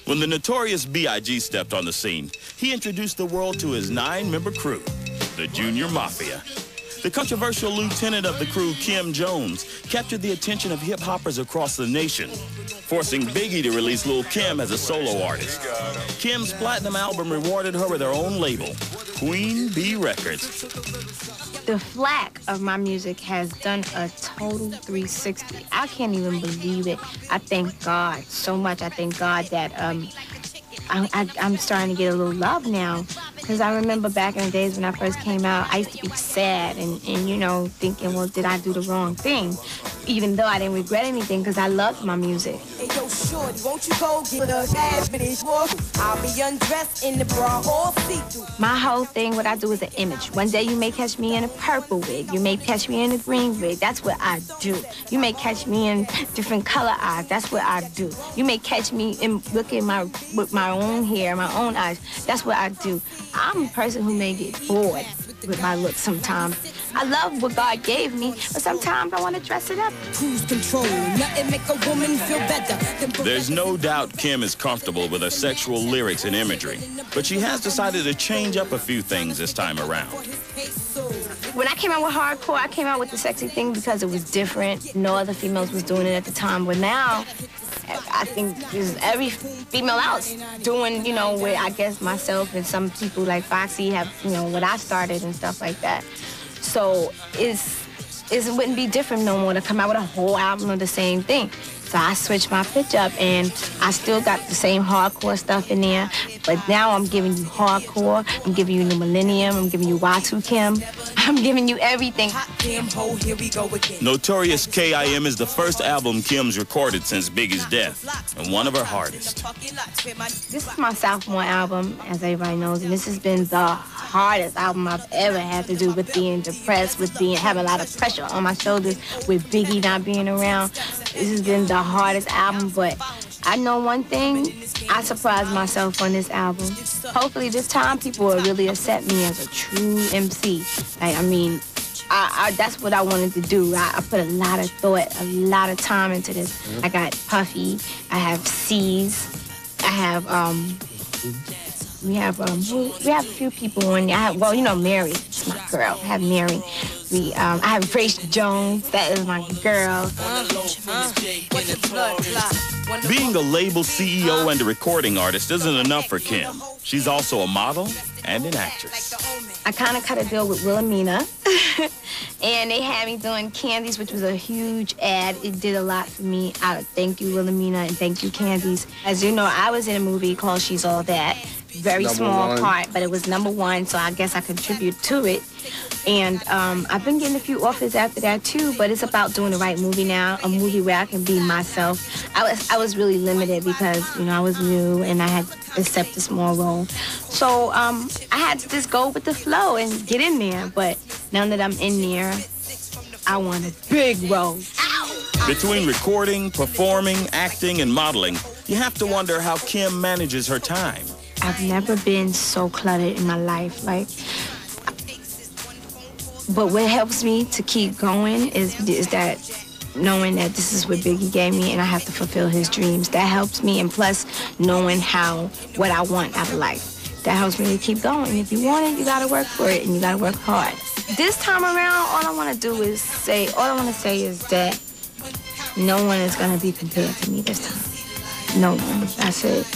When the notorious B.I.G. stepped on the scene, he introduced the world to his 9-member crew, the Junior Mafia. The controversial lieutenant of the crew, Kim Jones, captured the attention of hip-hoppers across the nation, forcing Biggie to release Lil' Kim as a solo artist. Kim's platinum album rewarded her with her own label, Queen Bee Records. The flack of my music has done a total 360. I can't even believe it. I thank God so much. I thank God that I'm starting to get a little love now. Because I remember back in the days when I first came out, I used to be sad and you know, thinking, well, did I do the wrong thing? Even though I didn't regret anything because I loved my music. Hey, yo, shorty, won't you go get a finish? I'll be undressed in the bra all see-through. My whole thing, what I do is an image. One day you may catch me in a purple wig. You may catch me in a green wig. That's what I do. You may catch me in different color eyes. That's what I do. You may catch me in looking with my own hair, my own eyes. That's what I do. I'm a person who may get bored with my look sometimes. I love what God gave me, but sometimes I want to dress it up. Cruise control, nothing make a woman feel better. There's no doubt Kim is comfortable with her sexual lyrics and imagery, but she has decided to change up a few things this time around. When I came out with hardcore, I came out with the sexy thing because it was different. No other females was doing it at the time, but now I think there's every female out doing, you know, where I guess myself and some people like Foxy have, you know, what I started and stuff like that. So it wouldn't be different no more to come out with a whole album of the same thing. So I switched my pitch up, and I still got the same hardcore stuff in there, but now I'm giving you hardcore, I'm giving you New Millennium, I'm giving you Y2 Kim, I'm giving you everything. Notorious K.I.M. is the first album Kim's recorded since Biggie's death, and one of her hardest. This is my sophomore album, as everybody knows, and this has been the hardest album I've ever had to do with being depressed, with having a lot of pressure on my shoulders, with Biggie not being around. This has been the hardest album, but I know one thing, I surprised myself on this album. Hopefully this time people will really accept me as a true MC. Like, I mean, that's what I wanted to do. I put a lot of thought, a lot of time into this. I got Puffy, I have C's, I have, we have a few people on there. Well, you know, Mary, it's my girl. I have Mary. I have Grace Jones, that is my girl. Being a label CEO and a recording artist isn't enough for Kim. She's also a model and an actress. I kind of cut a deal with Wilhelmina, and they had me doing Candies, which was a huge ad. It did a lot for me. Thank you, Wilhelmina, and thank you, Candies. As you know, I was in a movie called She's All That. Very small part, but it was #1, so I guess I contribute to it. And I've been getting a few offers after that too, but it's about doing the right movie now, a movie where I can be myself. I was really limited because, you know, I was new and I had to accept a small role. So I had to just go with the flow and get in there, but now that I'm in there, I want a big role. Between recording, performing, acting, and modeling, you have to wonder how Kim manages her time. I've never been so cluttered in my life, like. But what helps me to keep going is that knowing that this is what Biggie gave me and I have to fulfill his dreams. That helps me, and plus knowing what I want out of life. That helps me to keep going. If you want it, you gotta work for it and you gotta work hard. This time around, all I want to say is that no one is gonna be compared to me this time. No one. That's it.